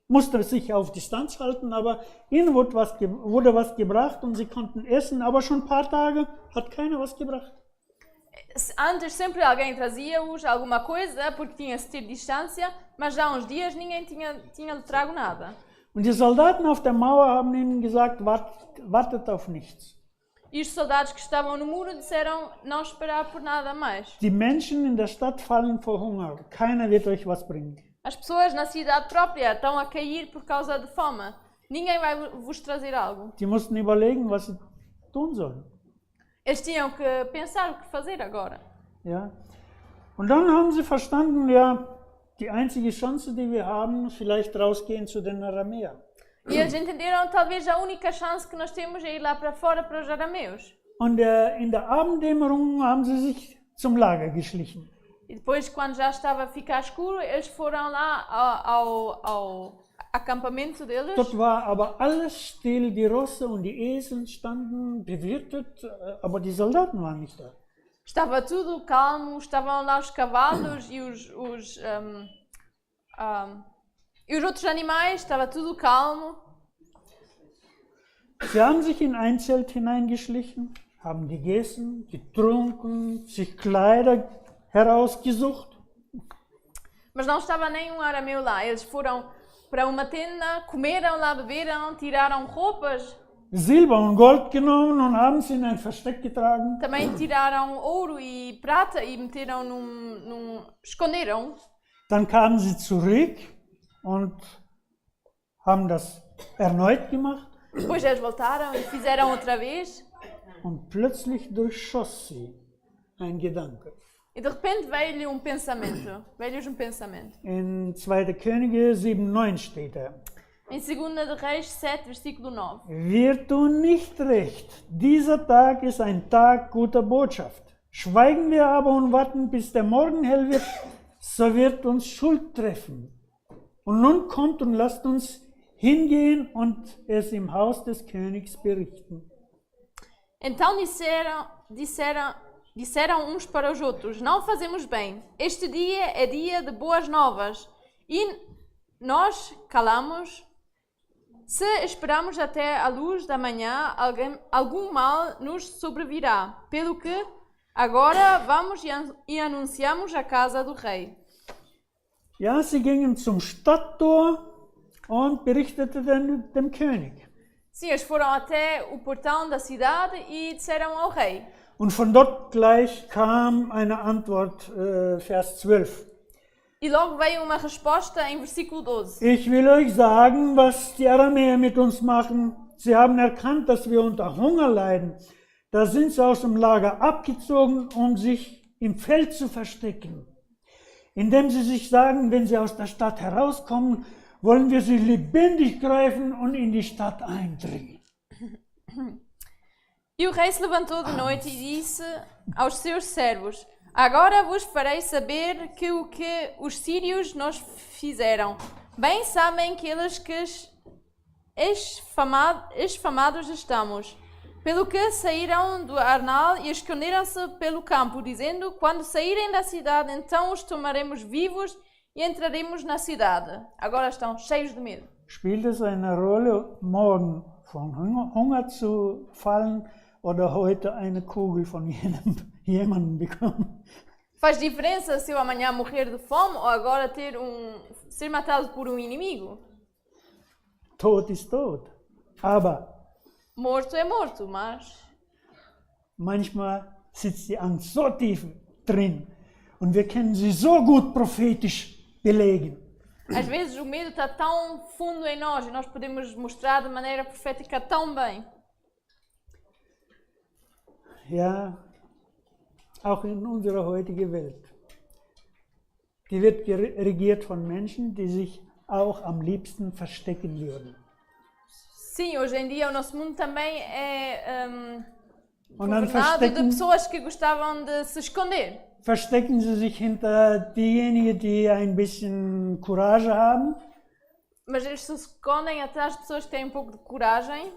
musste sich auf Distanz halten, aber ihnen wurde was gebracht und sie konnten essen, aber schon ein paar Tage hat keiner was gebracht. Antes sempre alguém trazia-os alguma coisa porque tinha-se ter distância, mas já há uns dias ninguém tinha trago nada. Und die Soldaten auf der Mauer haben ihnen gesagt, wartet auf nichts. E os soldados que estavam no muro disseram não esperar por nada mais. Die Menschen in der Stadt fallen vor Hunger. Keiner wird euch was bringen. As pessoas na cidade própria estão a cair por causa de fome. Ninguém vai vos trazer algo. Die mussten überlegen, was sie tun sollen. Eles tinham que pensar o que fazer agora. Ja. Und dann haben sie verstanden, ja, die einzige Chance, die wir haben, vielleicht rausgehen zu den Aramäern. E eles entenderam talvez a única chance que nós temos é ir lá para fora para os arameus. Und in der Abenddämmerung haben sie sich zum Lager geschlichen. E depois, quando já estava a ficar escuro, eles foram lá ao acampamento deles. Dort war aber alles still, die Rosse und die Esel standen bewirtet, aber die Soldaten waren nicht da. Estava tudo calmo, estavam lá os cavalos e os outros animais, estava tudo calmo. Sie haben sich in ein Zelt hineingeschlichen, haben gegessen, getrunken, sich Kleider herausgesucht. Mas não estava nenhum arameu lá. Eles foram para uma tenda, comeram lá, beberam, tiraram roupas. Silber und Gold genommen und haben sie in ein Versteck getragen. Também tiraram ouro e prata e meteram esconderam. Dann kamen sie zurück und haben das erneut gemacht. Depois eles voltaram e fizeram outra vez. Und plötzlich durchschoss sie ein Gedanke. E de repente veio-lhes um pensamento. In 2. Könige 7,9 steht Em 2 de Reis 7, versículo 9. Wir tun nicht recht. Dieser Tag ist ein Tag guter Botschaft. Schweigen wir aber und warten, bis der Morgen hell wird, so wird uns Schuld treffen. Und nun kommt und lasst uns hingehen und es im Haus des Königs berichten. Então disseram uns para os outros: não fazemos bem. Este dia é dia de boas novas. E nós calamos. Se esperamos até a luz da manhã, algum mal nos sobrevirá. Pelo que agora vamos e anunciamos a casa do rei. Ja, sie gingen zum Stadttor und berichteten dem König. Sim, eles foram até o portão da cidade e disseram ao rei. Und von dort gleich kam eine Antwort, Vers 12. E logo veio uma resposta em versículo 12. Ich will euch sagen, was die Aramäer mit uns machen. sie haben erkannt, dass wir unter Hunger leiden. Da sind sie aus dem Lager abgezogen, um sich im Feld zu verstecken. Indem sie sich sagen, wenn sie aus der Stadt herauskommen, wollen wir sie lebendig greifen und in die Stadt eindringen. E o rei se levantou de noite e disse aos seus servos: Agora vos farei saber que o que os sírios nos fizeram. Bem sabem que eles que esfamados estamos. Pelo que saíram do arnal e esconderam-se pelo campo, dizendo: Quando saírem da cidade, então os tomaremos vivos e entraremos na cidade. Agora estão cheios de medo. Spielt es eine Rolle, morgen von Hunger zu fallen oder heute eine Kugel von jemandem bekommen? Faz diferença se eu amanhã morrer de fome ou agora ser matado por um inimigo? Tod ist tot. Aber Morto é morto, mas manchmal sitzt die Angst so tief drin und wir können sie so gut prophetisch belegen. às vezes o medo está tão fundo em nós e nós podemos mostrar de maneira profética tão bem. Ja, auch in unserer heutigen Welt. Die wird regiert von Menschen, die sich auch am liebsten verstecken würden. Sim, hoje em dia o nosso mundo também é Und dann governado de pessoas que gostavam de se esconder. verstecken sie sich hinter diejenigen, die ein bisschen Courage haben. Mas eles se escondem atrás de pessoas que têm um pouco de coragem.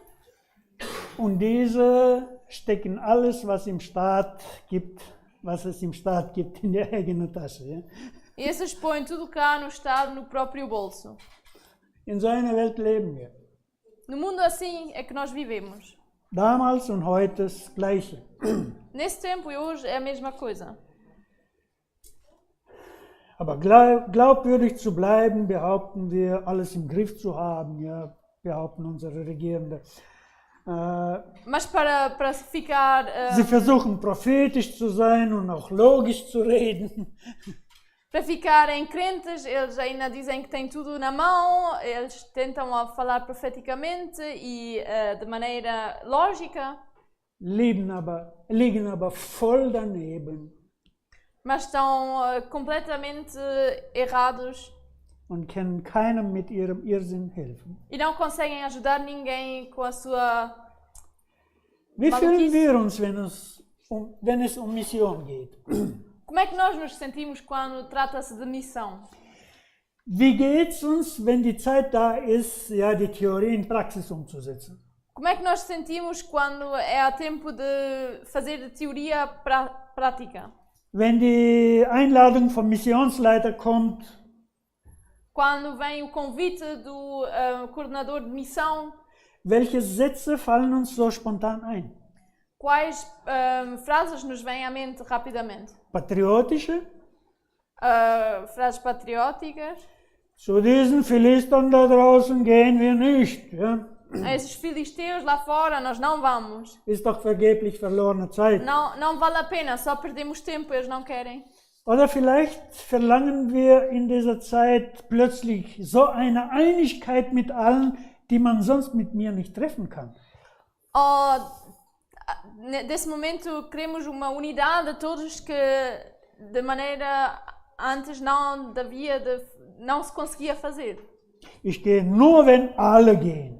Und diese stecken alles, was es im Staat gibt, in die eigene Tasche. Ja? E esses põem tudo cá no Estado, no próprio bolso. In so einer Welt leben wir. No mundo assim é que nós vivemos. Damals und heute das Gleiche. Nesse tempo e hoje é a mesma coisa. Aber glaubwürdig zu bleiben, behaupten wir, alles im Griff zu haben, ja, behaupten unsere Regierenden. Mas para ficar... Sie versuchen prophetisch zu sein und auch logisch zu reden. Para ficarem crentes, eles ainda dizem que têm tudo na mão, eles tentam falar profeticamente e de maneira lógica. Liegen aber voll daneben Mas estão completamente errados und können keinem mit ihrem Irrsinn helfen. e não conseguem ajudar ninguém com a sua... Wie fühlen Maluquice. wir uns, wenn es um Mission geht? Como é que nós nos sentimos quando trata-se de missão? Wie geht's uns, wenn die Zeit da ist, ja, die Theorie in Praxis umzusetzen? Como é que nós sentimos quando é a tempo de fazer de teoria prática? Wenn die Einladung vom Missionsleiter kommt, Quando vem o convite do coordenador de missão, welche Sätze fallen uns so spontan ein? quais frases nos vêm à mente rapidamente? Patriotische? Frases patrióticas. Zu diesen Philistern da draußen gehen wir nicht. Ja? A esses filisteus lá fora nós não vamos. Ist doch vergeblich verlorene Zeit. Não vale a pena, só perdemos tempo, eles não querem. Oder vielleicht verlangen wir in dieser Zeit plötzlich so eine Einigkeit mit allen, die man sonst mit mir nicht treffen kann. Nesse momento queremos uma unidade de todos que de maneira antes não se conseguia fazer. Ich gehe nur, wenn alle gehen.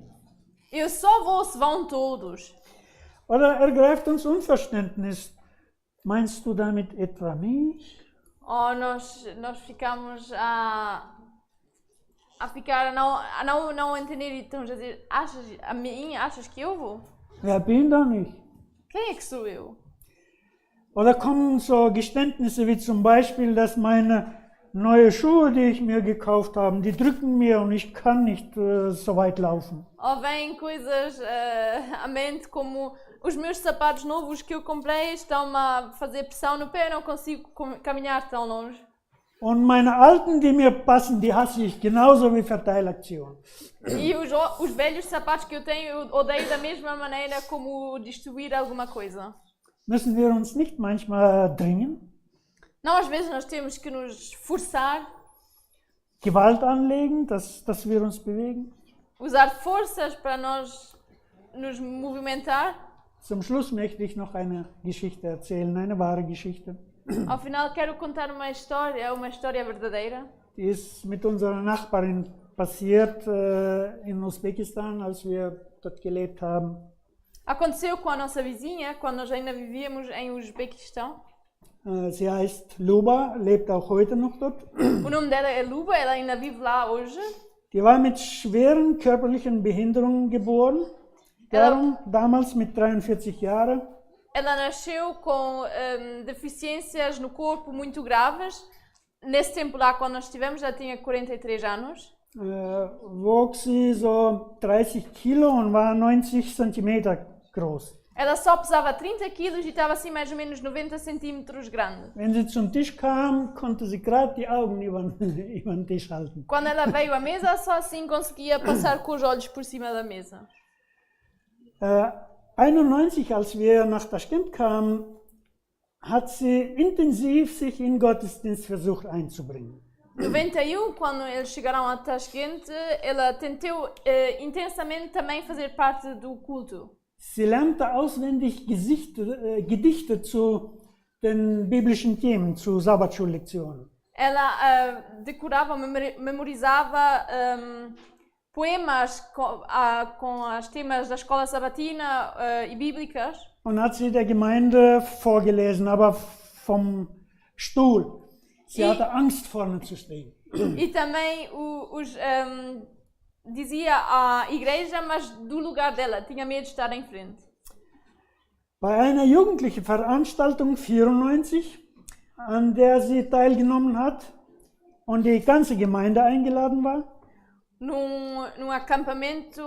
Eu só vou se vão todos. Oder ergreift uns Unverständnis. Meinst du damit etwa mich? Nós ficamos a não entender e estamos a dizer, achas que eu vou? Wer bin da nicht? Quem é que sou eu? Oder kommen so Geständnisse wie zum Beispiel, dass meine neue Schuhe, die ich mir gekauft habe, die drücken mir und ich kann nicht so weit laufen. Ou vêm coisas à mente como os meus sapatos novos que eu comprei estão-me a fazer pressão no pé, eu não consigo caminhar tão longe. Und meine alten, die mir passen, die hasse ich genauso wie Verteilaktion. E os velhos sapatos que eu tenho eu odeio da mesma maneira como distribuir alguma coisa. Müssen wir uns nicht manchmal dringen, Não, às vezes nós temos que nos forçar, Gewalt anlegen, dass wir uns bewegen? usar forças para nós nos movimentar. Zum Schluss möchte ich noch eine Geschichte erzählen, eine wahre Geschichte. Ao final quero contar uma história verdadeira. Die ist mit unserer Nachbarin passiert in Usbekistan, als wir dort gelebt haben. Aconteceu com a nossa vizinha quando nós ainda vivíamos em Uzbequistão. Sie heißt Luba, lebt auch heute noch dort. O nome dela é Luba, ela ainda vive lá hoje. Die war mit schweren körperlichen Behinderungen geboren, damals mit 43 Jahren. Ela nasceu com deficiências no corpo muito graves. Nesse tempo lá, quando nós estivemos, já tinha 43 anos. Wog sie so 30 Kilo und war 90 Zentimeter groß. Ela só pesava 30 quilos e estava assim mais ou menos 90 centímetros grande. Wenn sie zum Tisch kam, konnte sie gerade die Augen über den Tisch halten. Quando ela veio à mesa, só assim conseguia passar com os olhos por cima da mesa. 91, als wir nach Taschkent kamen, hat sie intensiv sich in Gottesdienst versucht einzubringen. 91, quando eles chegaram a Tashkent, ela tentou intensamente também fazer parte do culto. Sie lernte auswendig Gedichte zu den biblischen Themen, zu Sabbatschullektionen. Ela decorava, memorizava poemas com os temas da escola sabatina e bíblicas. Und hat sie der Gemeinde vorgelesen, aber vom Stuhl. Sie hatte Angst, vorne zu stehen. E também dizia à igreja, mas do lugar dela, tinha medo de estar em frente. Bei einer jugendlichen Veranstaltung 94, an der sie teilgenommen hat und die ganze Gemeinde eingeladen war, num acampamento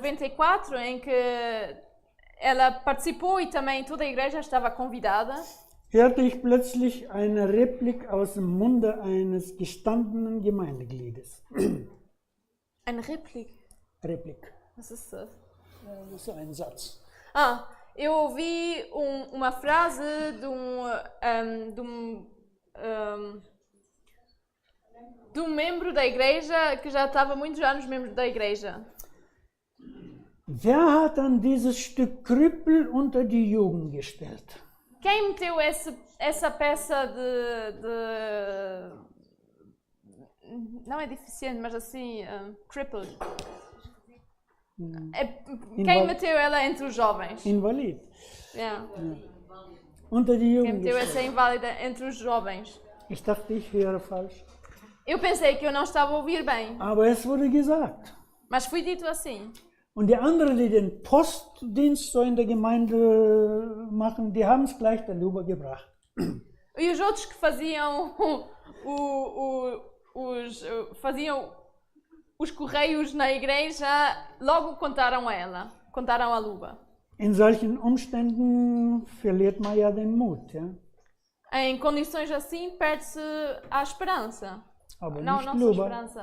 94, em que ela participou e também toda a igreja estava convidada, hörte ich plötzlich eine Replik aus dem Munde eines gestandenen Gemeindegliedes. Eine Replik? Replik. Was ist das? Das ist ein Satz. Eu ouvi uma frase de um membro da igreja que já estava há muitos anos membro da igreja. Wer hat dann dieses Stück Krüppel unter die Jugend gestellt? Quem meteu essa peça não é deficiente, mas assim, crippled? Quem meteu ela entre os jovens? Invalid. Yeah. Unter die Quem Jugend meteu gestellt. essa inválida entre os jovens? Ich dachte, ich höre falsch. Eu pensei que eu não estava a ouvir bem, Aber es wurde gesagt. mas fui dito assim. Und die anderen, die den Postdienst so in der Gemeinde machen, die haben es gleich der Luba gebracht. E os outros que faziam os correios na igreja logo contaram a ela, contaram a Luba. In solchen Umständen verliert man ja den Mut. Ja? Em condições assim perde-se a esperança. Aber Não nicht só a Luba. esperança,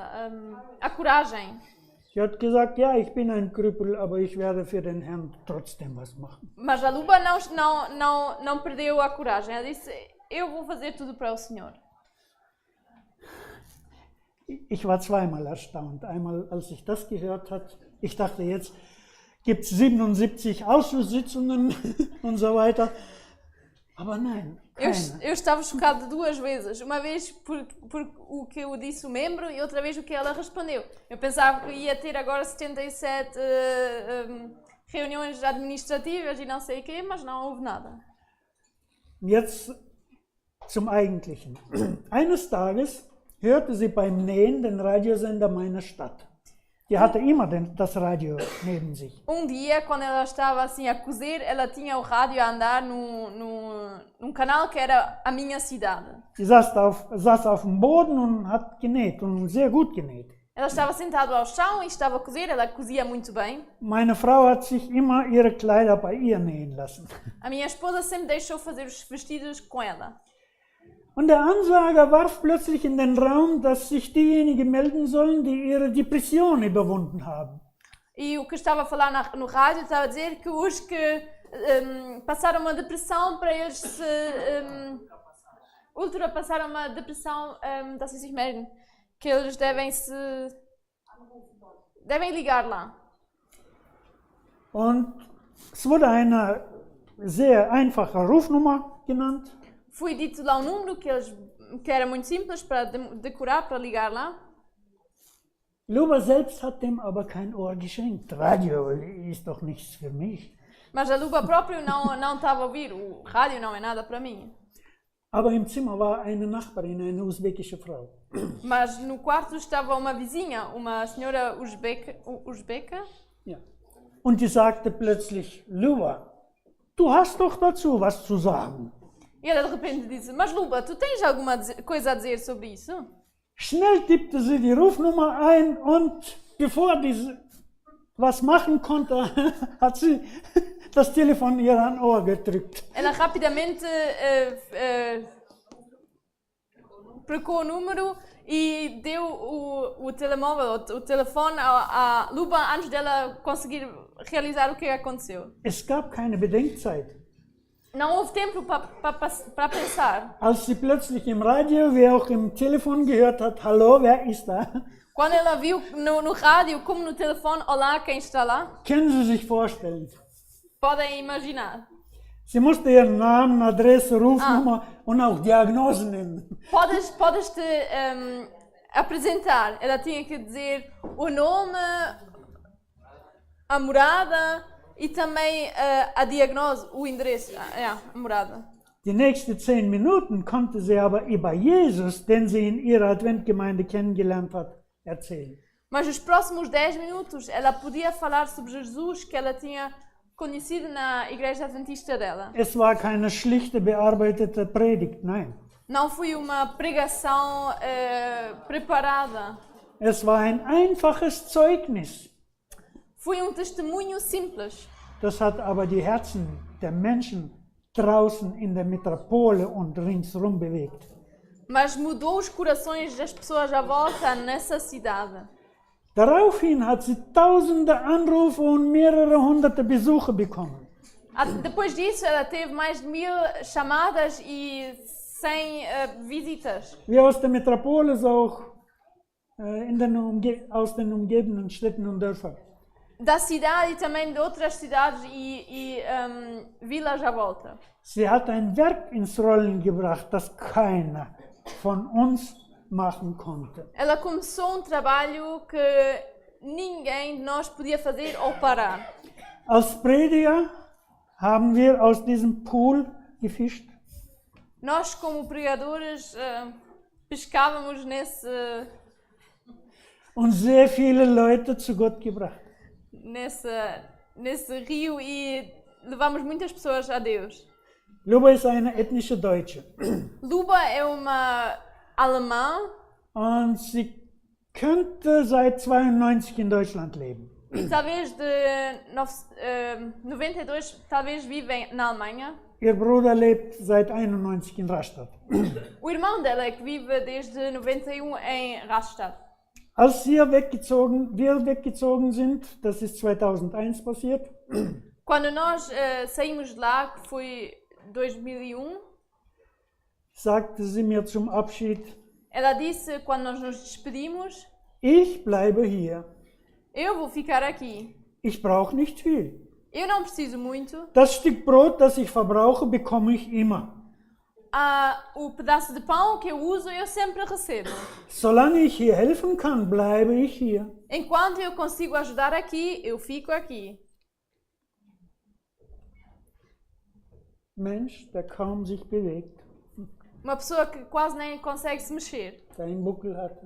a coragem. Sie hat gesagt, ja, ich bin ein Krüppel, aber ich werde für den Herrn trotzdem was machen. Mas a Luba não perdeu a coragem. Ela disse, eu vou fazer tudo para o Senhor. Ich war zweimal erstaunt. Einmal, als ich das gehört habe, ich dachte, jetzt gibt es 77 Ausschusssitzungen und so weiter. Aber nein, keine. Eu estava chocada duas vezes. Uma vez por o que eu disse o membro e outra vez o que ela respondeu. Eu pensava que ia ter agora 77 reuniões administrativas e não sei o quê, mas não houve nada. Jetzt zum Eigentlichen. Eines Tages hörte sie beim Nähen den Radiosender meiner Stadt. Die hatte immer das Radio neben sich. Dia, quando ela estava assim a cozer, ela tinha o rádio a andar num canal que era a minha cidade. Sie saß auf dem Boden und hat genäht und sehr gut genäht. Ela estava sentada ao chão e estava a cozer, ela cozia muito bem. Meine Frau hat sich immer ihre Kleider bei ihr nähen lassen. A minha esposa sempre deixou fazer os vestidos com ela. Und der Ansager warf plötzlich in den Raum, dass sich diejenigen melden sollen, die ihre Depression überwunden haben. E o que estava a falar no rádio estava a dizer que os que passaram uma depressão para eles se ultrapassaram uma depressão, dass sie sich melden, que eles devem ligar lá. Und es wurde eine sehr einfache Rufnummer genannt. Foi dito lá um número que era muito simples para decorar, para ligar lá. Luba selbst hat dem aber kein Ohr geschenkt. Radio ist doch nichts für mich. Mas a Luba próprio não estava a ouvir. O rádio não é nada para mim. Aber im Zimmer war eine Nachbarin, eine usbekische Frau. Mas no quarto estava uma vizinha, uma senhora uzbeca. Ja. Und die sagte plötzlich, Luba, du hast doch dazu was zu sagen. E ela de repente disse, mas Luba, tu tens alguma coisa a dizer sobre isso? Schnell tippte sie die Rufnummer ein und bevor diese was machen konnte, hat sie das Telefon ihr an Ohr gedrückt. Ela rapidamente precou o número e deu o telemóvel, o telefone à Luba antes dela conseguir realizar o que aconteceu. Es gab keine Bedenkzeit. Não houve tempo para pensar. Als sie plötzlich im Radio wie auch im Telefon gehört hat, hallo, wer ist da? Quando ela viu no rádio como no telefone, olá, quem está lá? Können Sie sich vorstellen? Podem imaginar. Sie musste ihren Namen, Adresse, Rufnummer und auch Diagnose nennen. Podes te apresentar. Ela tinha que dizer o nome, a morada e também a diagnose, o endereço, a morada. Die nächsten 10 Minuten konnte sie aber über Jesus, den sie in ihrer Adventgemeinde kennengelernt hat, erzählen. Mas os próximos 10 minutos ela podia falar sobre Jesus que ela tinha conhecido na igreja adventista dela. Es war keine schlichte, bearbeitete Predigt, nein. Não foi uma pregação preparada. Es war ein einfaches Zeugnis. Foi testemunho simples. Das hat aber die Herzen der Menschen draußen in der Metropole und ringsherum bewegt. Mas mudou os corações das pessoas à volta nessa cidade. Daraufhin hat sie tausende Anrufe und mehrere hunderte Besuche bekommen. Depois disso, ela teve mais de 1000 chamadas e 100 visitas. Wie aus der Metropole, so auch aus den umgebenden Städten und Dörfern. Da cidade e também de outras cidades e vilas à volta. Sie hat ein Werk ins Rollen gebracht, das keiner von uns machen konnte. Ela começou trabalho que ninguém de nós podia fazer ou parar. Als Prediger haben wir aus diesem Pool gefischt. Nós, como pregadores, pescávamos nesse Und sehr viele Leute zu Gott gebracht. Nesse rio e levamos muitas pessoas a Deus. Luba ist eine ethnische Deutsche. Luba é uma alemã. Und sie könnte seit 92 in Deutschland leben. E talvez de 92, talvez vive na Alemanha. Ihr Bruder lebt seit 91 in Rastatt. O irmão dela é que vive desde 91 em Rastatt. Als wir weggezogen sind, das ist 2001 passiert, Quando nós saímos de lá, que foi 2001, sagte sie mir zum Abschied, ela disse, quando nós nos despedimos, ich bleibe hier. eu vou ficar aqui. Ich brauche nicht viel. Eu não preciso muito. Das Stück Brot, das ich verbrauche, bekomme ich immer. O pedaço de pão que eu uso, eu sempre recebo. Solange ich hier helfen kann, bleibe ich hier. Enquanto eu consigo ajudar aqui, eu fico aqui. Mensch, der kaum sich bewegt, Uma pessoa que quase nem consegue se mexer. der einen Buckel hat.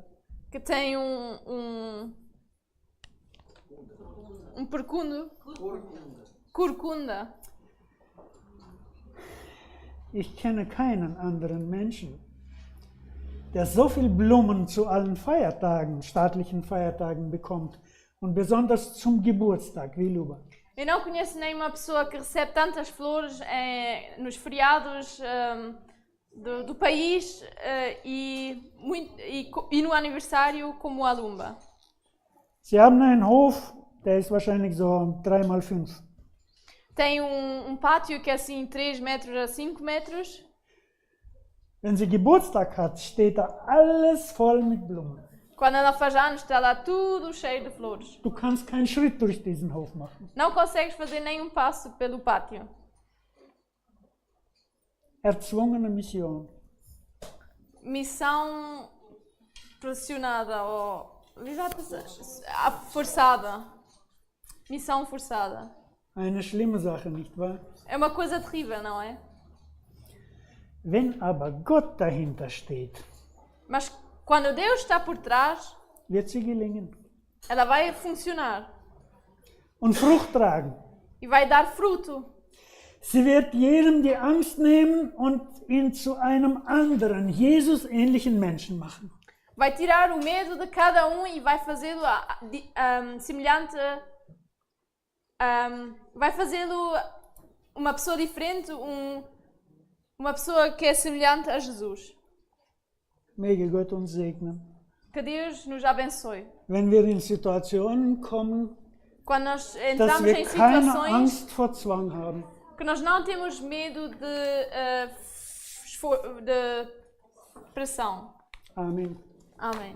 Que tem percundo. Corcunda. Ich kenne keinen anderen Menschen, der so viel Blumen zu allen Feiertagen, staatlichen Feiertagen bekommt und besonders zum Geburtstag wie Luba. Eu não conheço nenhuma pessoa que recebe tantas flores nos feriados do país e no aniversário como a Lumba. Sie haben einen Hof, der ist wahrscheinlich so 3x5. Tem pátio que é assim 3 metros a 5 metros. Wenn sie Geburtstag hat, steht da alles voll mit Blumen. Quando ela faz anos, está lá tudo cheio de flores. Du kannst keinen Schritt durch diesen Hof machen. Não consegues fazer nenhum passo pelo pátio. Erzwungene Mission. Missão pressionada ou forçada. Missão forçada. Eine schlimme Sache, nicht wahr? É uma coisa terrível, não é? Wenn aber Gott dahinter steht, Mas quando Deus está por trás, wird sie gelingen ela vai funcionar und Frucht tragen. e vai dar fruto. Sie wird jedem die Angst nehmen und ihn zu einem anderen, Jesus-ähnlichen Menschen machen. Vai tirar o medo de cada e vai fazê-lo semelhante. Vai fazê-lo uma pessoa diferente, uma pessoa que é semelhante a Jesus. Möge Gott uns segnen. Que Deus nos abençoe. Wenn wir in Situationen kommen, Quando nós dass entramos wir em keine situações Angst vor Zwang haben. que nós não temos medo de pressão. Amen. Amém.